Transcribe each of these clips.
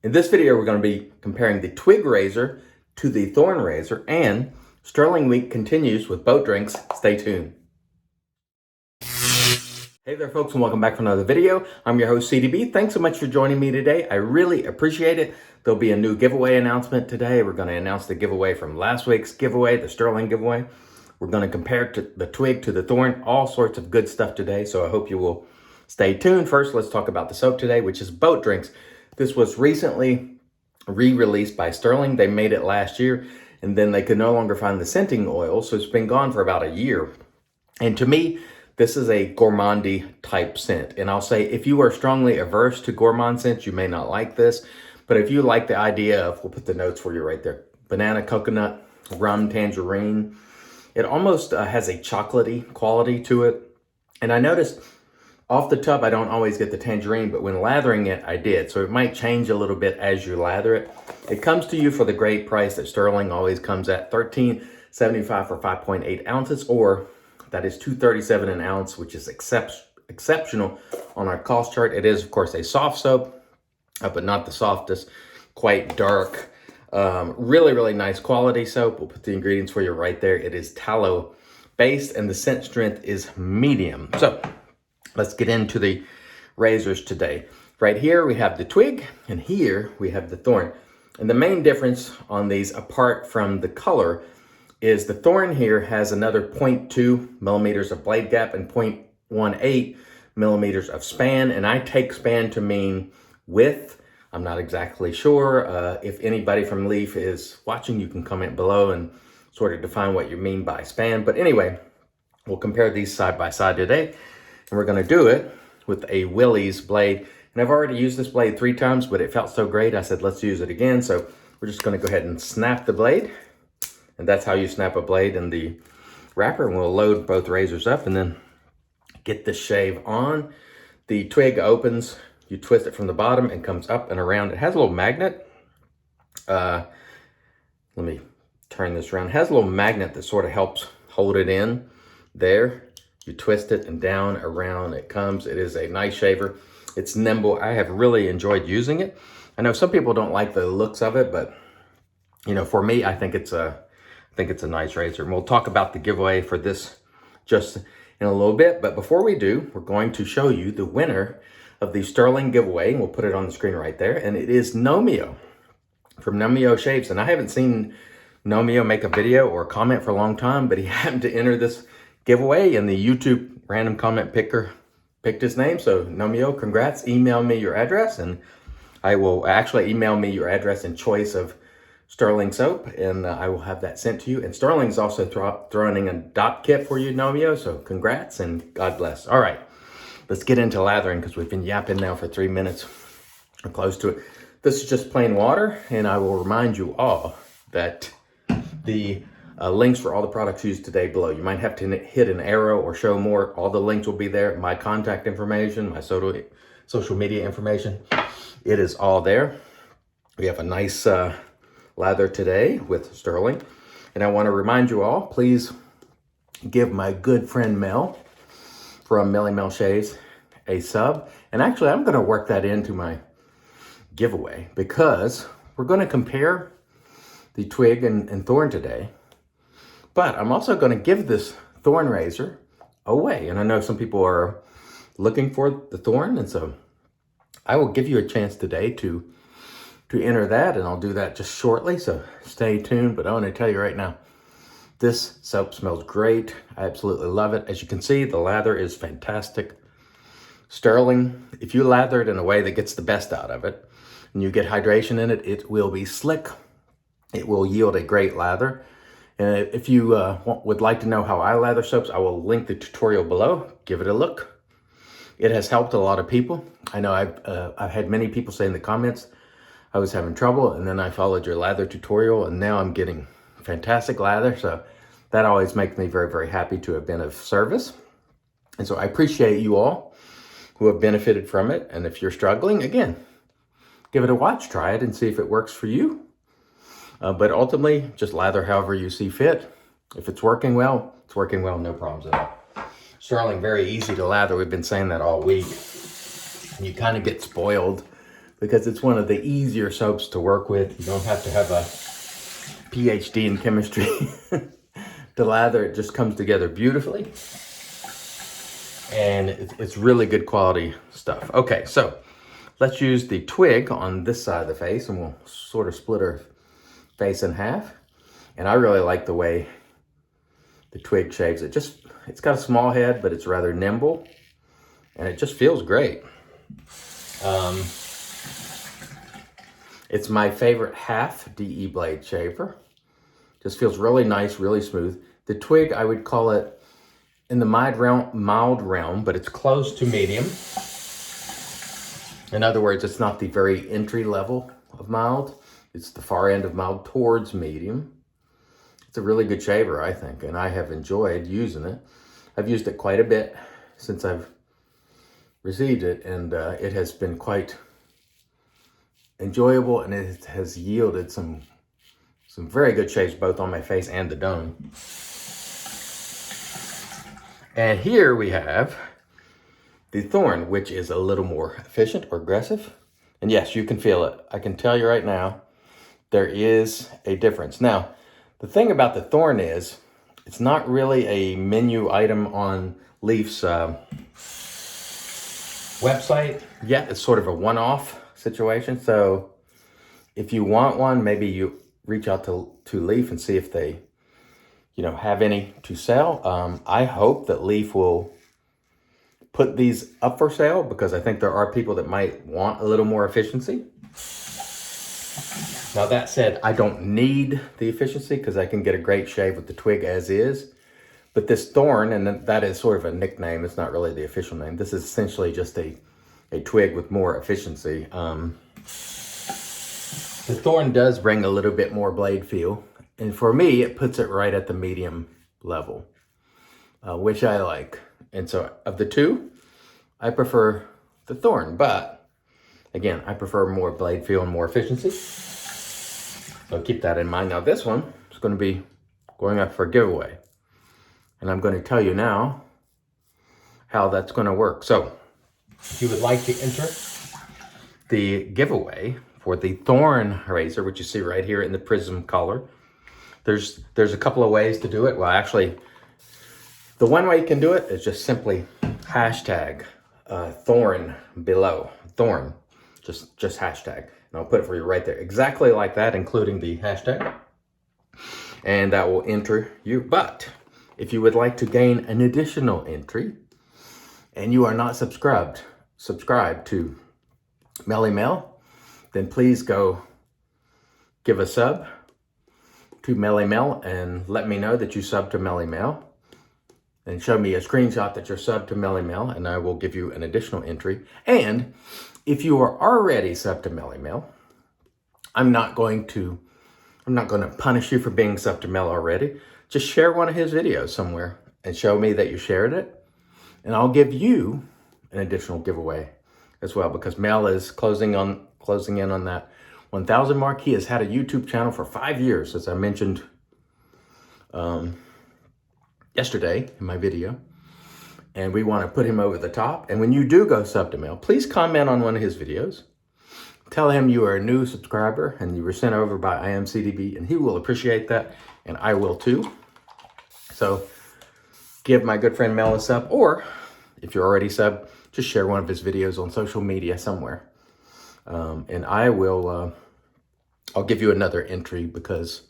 In this video, we're going to be comparing the Twig razor to the Thorn razor, and Stirling Week continues with boat drinks. Stay tuned. Hey there folks, and welcome back for another video. I'm your host CDB. Thanks so much for joining me today. I really appreciate it. There'll be a new giveaway announcement today. We're going to announce the giveaway from last week's giveaway, the Stirling giveaway. We're going to compare the Twig to the Thorn, all sorts of good stuff today, so I hope you will stay tuned. First, let's talk about the soap today, which is boat drinks. This was recently re-released by Stirling. They made it last year, and then they could no longer find the scenting oil, so it's been gone for about a year. And to me, this is a gourmandy type scent. And I'll say, if you are strongly averse to gourmand scents, you may not like this. But if you like the idea of, we'll put the notes for you right there, banana, coconut, rum, tangerine, it almost has a chocolatey quality to it. And I noticed off the tub, I don't always get the tangerine, but when lathering it, I did. So it might change a little bit as you lather it. It comes to you for the great price that Stirling always comes at, $13.75 for 5.8 ounces, or that is $2.37 an ounce, which is exceptional on our cost chart. It is, of course, a soft soap, but not the softest, quite dark. Really, really nice quality soap. We'll put the ingredients for you right there. It is tallow based, and the scent strength is medium. So let's get into the razors today. Right here, we have the Twig, and here we have the Thorn. And the main difference on these, apart from the color, is the Thorn here has another 0.2 millimeters of blade gap and 0.18 millimeters of span. And I take span to mean width. I'm not exactly sure. If anybody from Leaf is watching, you can comment below and sort of define what you mean by span. But anyway, we'll compare these side by side today. And we're going to do it with a Willys blade. And I've already used this blade 3 times, but it felt so great, I said, let's use it again. So we're just going to go ahead and snap the blade. And that's how you snap a blade in the wrapper. And we'll load both razors up and then get the shave on. The Twig opens, you twist it from the bottom and comes up and around. It has a little magnet. Let me turn this around. It has a little magnet that sort of helps hold it in there. You twist it and down, around it comes. It is a nice shaver. It's nimble. I have really enjoyed using it. I know some people don't like the looks of it, but you know, for me, I think it's a nice razor. And we'll talk about the giveaway for this just in a little bit. But before we do, we're going to show you the winner of the Stirling giveaway. And we'll put it on the screen right there. And it is Nomeo from Nomeo Shaves. And I haven't seen Nomeo make a video or comment for a long time, but he happened to enter this giveaway, and the YouTube random comment picker picked his name. So Nomeo, congrats. Email me your address, and I will actually email me your address and choice of Stirling soap, and I will have that sent to you. And Stirling's also throwing a dot kit for you, Nomeo, so congrats and God bless. All right, let's get into lathering because we've been yapping now for 3 minutes or close to it. This is just plain water, and I will remind you all that the links for all the products used today below. You might have to hit an arrow or show more. All the links will be there. My contact information, my social media information, it is all there. We have a nice lather today with Stirling. And I want to remind you all, please give my good friend Mel from Melly Mel Shaves a sub. And actually, I'm going to work that into my giveaway because we're going to compare the Twig and Thorn today. But I'm also going to give this Thorn razor away. And I know some people are looking for the Thorn. And so I will give you a chance today to enter that. And I'll do that just shortly. So stay tuned. But I want to tell you right now, this soap smells great. I absolutely love it. As you can see, the lather is fantastic. Stirling, if you lather it in a way that gets the best out of it, and you get hydration in it, it will be slick. It will yield a great lather. And if you would like to know how I lather soaps, I will link the tutorial below. Give it a look. It has helped a lot of people. I know I've had many people say in the comments I was having trouble, and then I followed your lather tutorial, and now I'm getting fantastic lather. So that always makes me very, very happy to have been of service. And so I appreciate you all who have benefited from it. And if you're struggling, again, give it a watch, try it and see if it works for you. But ultimately, just lather however you see fit. If it's working well, it's working well, no problems at all. Stirling, very easy to lather. We've been saying that all week. And you kind of get spoiled because it's one of the easier soaps to work with. You don't have to have a PhD in chemistry to lather. It just comes together beautifully. And it's really good quality stuff. Okay, so let's use the Twig on this side of the face, and we'll sort of split our face in half. And I really like the way the Twig shaves it. It's got a small head, but it's rather nimble, and it just feels great. It's my favorite half DE blade shaver. Just feels really nice, really smooth. The Twig, I would call it in the mild realm, but it's close to medium. In other words, it's not the very entry level of mild. It's the far end of mild towards medium. It's a really good shaver, I think, and I have enjoyed using it. I've used it quite a bit since I've received it, and it has been quite enjoyable, and it has yielded some very good shaves both on my face and the dome. And here we have the Thorn, which is a little more efficient or aggressive. And yes, you can feel it. I can tell you right now, there is a difference. Now, the thing about the Thorn is, it's not really a menu item on Leaf's website yet. It's sort of a one-off situation. So if you want one, maybe you reach out to Leaf and see if they, have any to sell. I hope that Leaf will put these up for sale, because I think there are people that might want a little more efficiency. Now that said, I don't need the efficiency because I can get a great shave with the Twig as is. But this Thorn, and that is sort of a nickname, it's not really the official name. This is essentially just a Twig with more efficiency. The Thorn does bring a little bit more blade feel. And for me, it puts it right at the medium level, which I like. And so of the two, I prefer the Thorn. But again, I prefer more blade feel and more efficiency. So keep that in mind. Now this one is going to be going up for a giveaway. And I'm going to tell you now how that's going to work. So if you would like to enter the giveaway for the Thorn razor, which you see right here in the prism color, there's a couple of ways to do it. Well, actually, the one way you can do it is just simply hashtag Thorn below. Thorn, just hashtag. And I'll put it for you right there, exactly like that, including the hashtag. And that will enter you. But if you would like to gain an additional entry and you are not subscribed to Melly Mel, then please go give a sub to Melly Mel and let me know that you subbed to Melly Mel. And show me a screenshot that you're subbed to Melly Mel, and I will give you an additional entry. And if you are already subbed to Melly Mel, I'm not going to punish you for being subbed to Mel already. Just share one of his videos somewhere and show me that you shared it, and I'll give you an additional giveaway as well, because Mel is closing in on that 1,000 mark. He has had a YouTube channel for 5 years, as I mentioned yesterday in my video, and we want to put him over the top. And when you do go sub to Mel, please comment on one of his videos. Tell him you are a new subscriber and you were sent over by IAMCDB, and he will appreciate that, and I will too. So give my good friend Mel a sub, or if you're already subbed, just share one of his videos on social media somewhere. And I will, I'll give you another entry, because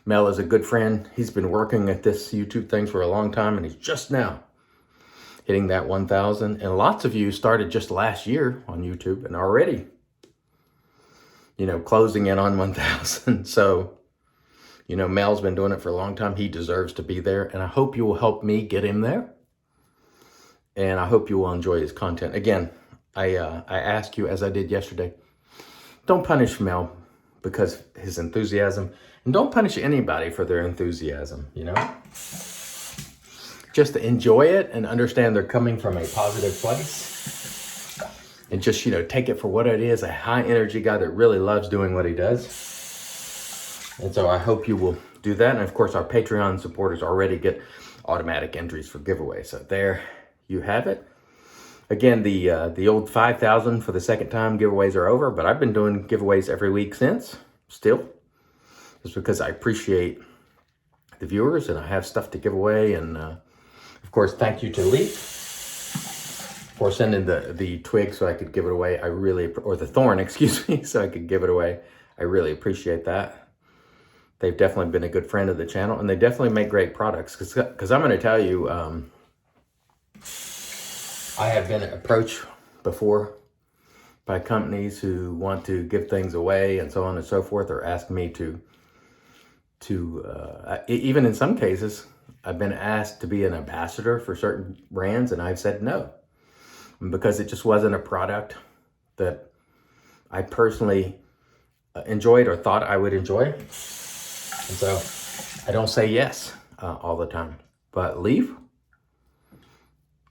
Mel is a good friend. He's been working at this YouTube thing for a long time, and he's just now hitting that 1,000. And lots of you started just last year on YouTube and already, closing in on 1,000. So, Mel's been doing it for a long time. He deserves to be there. And I hope you will help me get him there. And I hope you will enjoy his content. Again, I ask you, as I did yesterday, don't punish Mel because his enthusiasm, and don't punish anybody for their enthusiasm, Just enjoy it and understand they're coming from a positive place. And just, take it for what it is, a high energy guy that really loves doing what he does. And so I hope you will do that. And of course, our Patreon supporters already get automatic entries for giveaways. So there you have it. Again, the old 5,000 for the second time giveaways are over, but I've been doing giveaways every week since, still. Just because I appreciate the viewers and I have stuff to give away. And of course, thank you to Leaf for sending the Twig so I could give it away. Or the Thorn, excuse me, so I could give it away. I really appreciate that. They've definitely been a good friend of the channel, and they definitely make great products. Because I'm going to tell you, I have been approached before by companies who want to give things away and so on and so forth, or ask me to even in some cases, I've been asked to be an ambassador for certain brands, and I've said no, because it just wasn't a product that I personally enjoyed or thought I would enjoy. And so I don't say yes all the time. But Leaf,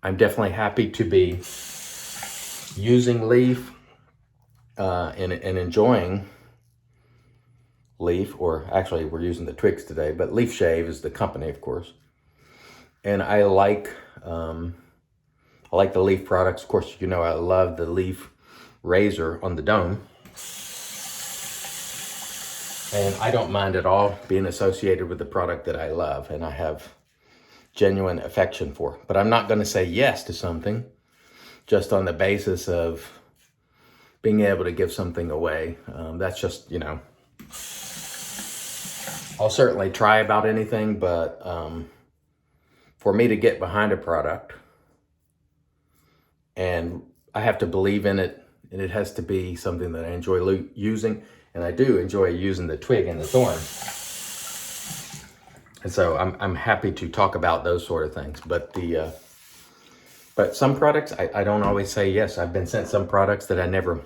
I'm definitely happy to be using Leaf and enjoying Leaf, or actually we're using the Twigs today, but Leaf Shave is the company, of course. And I like the Leaf products. Of course, you know I love the Leaf razor on the dome. And I don't mind at all being associated with the product that I love and I have genuine affection for. But I'm not going to say yes to something just on the basis of being able to give something away. That's just, you know, I'll certainly try about anything, but for me to get behind a product, and I have to believe in it, and it has to be something that I enjoy using, and I do enjoy using the Twig and the Thorn. And so I'm happy to talk about those sort of things. But but some products, I don't always say yes. I've been sent some products that I never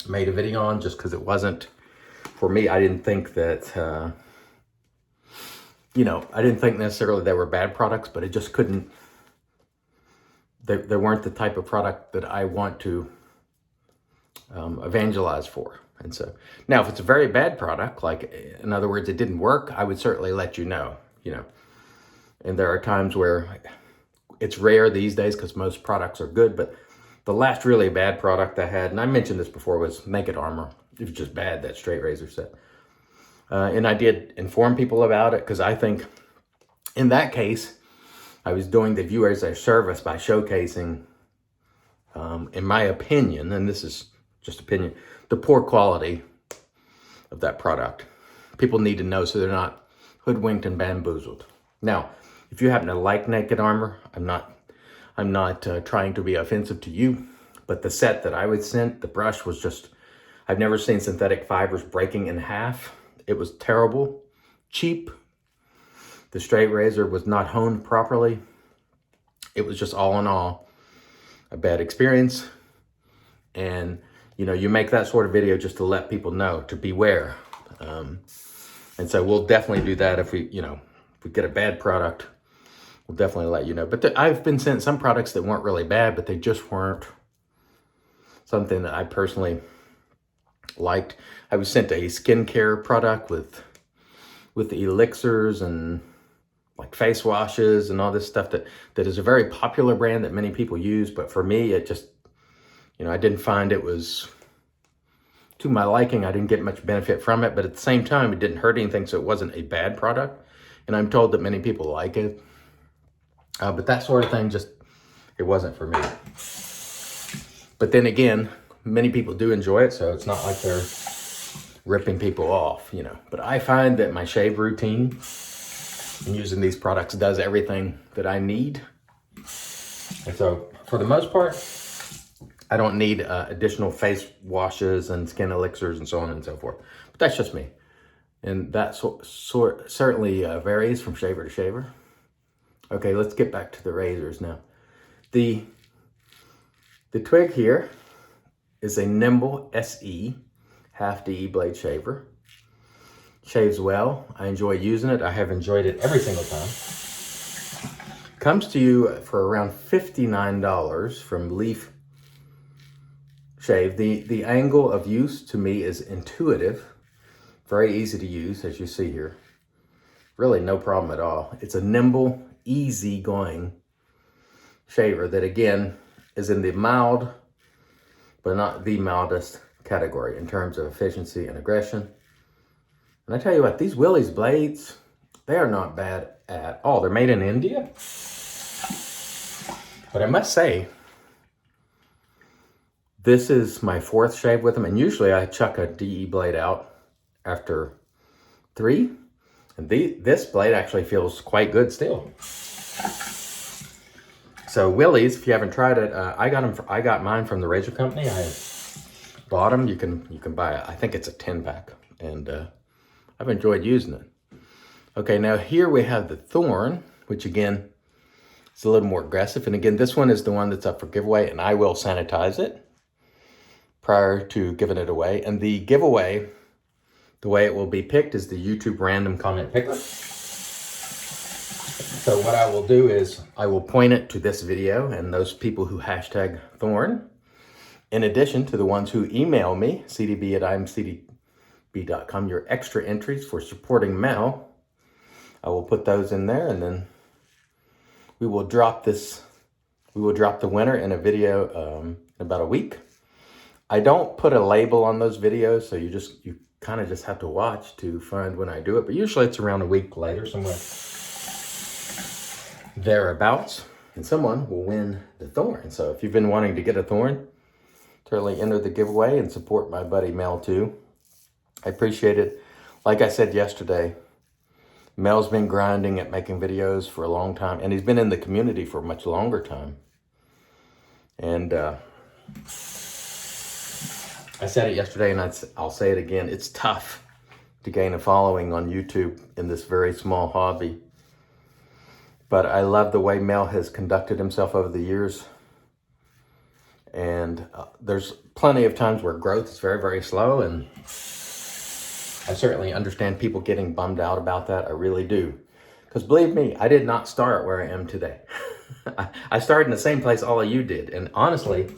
made a video on just because it wasn't, for me, I didn't think that, you know, I didn't think necessarily they were bad products, but it just couldn't, they weren't the type of product that I want to evangelize for. And so now if it's a very bad product, like in other words, it didn't work, I would certainly let you know, you know. And there are times where it's rare these days because most products are good, but the last really bad product I had, and I mentioned this before, was Naked Armor. It was just bad, that straight razor set. And I did inform people about it because I think in that case, I was doing the viewers a service by showcasing, in my opinion, and this is just opinion, the poor quality of that product. People need to know so they're not hoodwinked and bamboozled. Now, if you happen to like Naked Armor, I'm not trying to be offensive to you, but the set that I was sent, the brush was just, I've never seen synthetic fibers breaking in half. It was terrible, cheap. The straight razor was not honed properly. It was just all in all a bad experience. And you know, you make that sort of video just to let people know to beware. And so we'll definitely do that if we, you know, if we get a bad product, we'll definitely let you know. But I've been sent some products that weren't really bad, but they just weren't something that I personally liked. I was sent a skincare product with elixirs and like face washes and all this stuff that is a very popular brand that many people use. But for me, it just, you know, I didn't find it was to my liking. I didn't get much benefit from it, but at the same time, it didn't hurt anything, so it wasn't a bad product. And I'm told that many people like it. But that sort of thing, just, it wasn't for me. But then again, many people do enjoy it, so it's not like they're ripping people off, you know. But I find that my shave routine and using these products does everything that I need. And so, for the most part, I don't need additional face washes and skin elixirs and so on and so forth. But that's just me. And that certainly varies from shaver to shaver. Okay, let's get back to the razors now. The Twig here is a Nimble SE half DE blade shaver. Shaves well. I enjoy using it. I have enjoyed it every single time. Comes to you for around $59 from Leaf Shave. The angle of use to me is intuitive. Very easy to use, as you see here. Really no problem at all. It's a nimble, easy-going shaver that, again, is in the mild, but not the mildest category in terms of efficiency and aggression. And I tell you what, these Willys blades, they are not bad at all. They're made in India. But I must say, this is my 4th shave with them. And usually I chuck a DE blade out after 3. And this blade actually feels quite good still. So Willys, if you haven't tried it, I got mine from the razor company. I bought them. You can buy it. I think it's a 10-pack. And I've enjoyed using it. Okay, now here we have the Thorn, which again, it's a little more aggressive. And again, this one is the one that's up for giveaway, and I will sanitize it prior to giving it away. And the giveaway, the way it will be picked is the YouTube random comment picker. So what I will do is I will point it to this video and those people who hashtag Thorn, in addition to the ones who email me, cdb@imcdb.com, your extra entries for supporting Mel. I will put those in there, and then we will drop the winner in a video in about a week. I don't put a label on those videos, so you kind of just have to watch to find when I do it. But usually it's around a week later, somewhere thereabouts, and someone will win the Thorn. So if you've been wanting to get a Thorn, certainly enter the giveaway and support my buddy Mel too. I appreciate it. Like I said yesterday, Mel's been grinding at making videos for a long time, and he's been in the community for a much longer time. And I said it yesterday, and I'll say it again. It's tough to gain a following on YouTube in this very small hobby. But I love the way Mel has conducted himself over the years. And there's plenty of times where growth is very, very slow, and I certainly understand people getting bummed out about that. I really do. Because believe me, I did not start where I am today. I started in the same place all of you did. And honestly,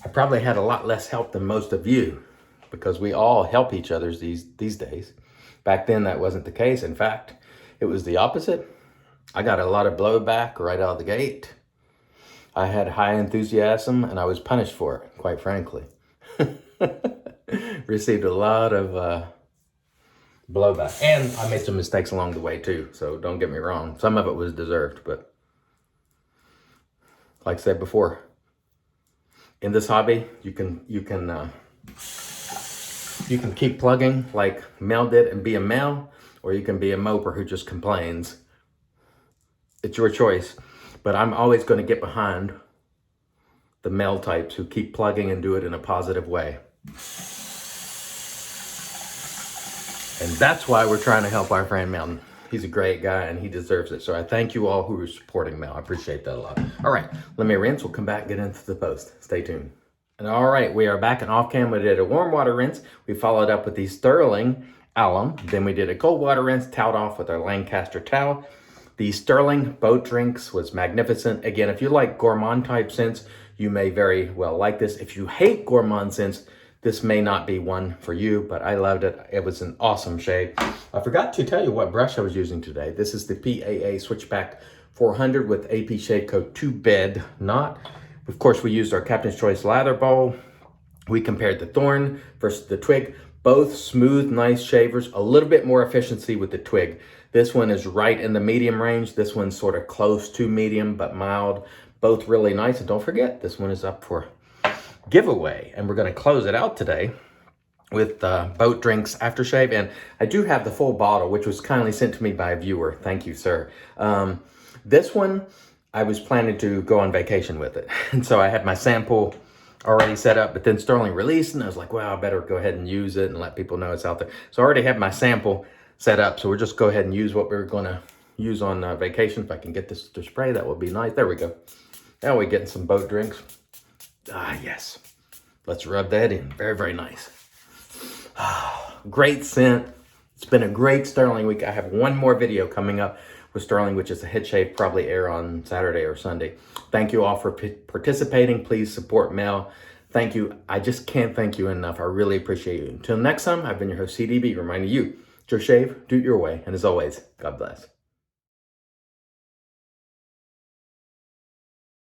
I probably had a lot less help than most of you, because we all help each other these days. Back then, that wasn't the case. In fact, it was the opposite. I got a lot of blowback right out of the gate. I had high enthusiasm, and I was punished for it, quite frankly. Received a lot of blowback. And I made some mistakes along the way too, so don't get me wrong. Some of it was deserved, but like I said before, in this hobby, you can keep plugging like Mel did and be a Mel, or you can be a moper who just complains. It's your choice, but I'm always going to get behind the Mel types who keep plugging and do it in a positive way. And that's why we're trying to help our friend Mel. He's a great guy and he deserves it. So I thank you all who are supporting Mel. I appreciate that a lot. All right, let me rinse. We'll come back and get into the post. Stay tuned. And all right, we are back and off cam. We did a warm water rinse. We followed up with the Stirling alum. Then we did a cold water rinse, toweled off with our Lancaster towel. The Stirling boat drinks was magnificent. Again, if you like gourmand type scents, you may very well like this. If you hate gourmand scents, this may not be one for you, but I loved it. It was an awesome shave. I forgot to tell you what brush I was using today. This is the PAA Switchback 400 with AP Shade Coat 2 Bed Knot. Of course, we used our Captain's Choice lather bowl. We compared the Thorn versus the Twig. Both smooth, nice shavers. A little bit more efficiency with the Twig. This one is right in the medium range. This one's sort of close to medium, but mild. Both really nice. And don't forget, this one is up for giveaway, and we're going to close it out today with Boat Drinks Aftershave. And I do have the full bottle, which was kindly sent to me by a viewer. Thank you, sir. This one, I was planning to go on vacation with it, and so I had my sample already set up, but then Stirling released, and I was like, well, I better go ahead and use it and let people know it's out there. So I already have my sample set up, so we'll just go ahead and use what we're going to use on vacation. If I can get this to spray, that would be nice. There we go. Now we're getting some boat drinks. Ah, yes. Let's rub that in. Very, very nice. Great scent. It's been a great Stirling week. I have one more video coming up with Stirling, which is a head shave, probably air on Saturday or Sunday. Thank you all for participating. Please support Mel. Thank you. I just can't thank you enough. I really appreciate you. Until next time, I've been your host, CDB, reminding you, it's your shave, do it your way. And as always, God bless.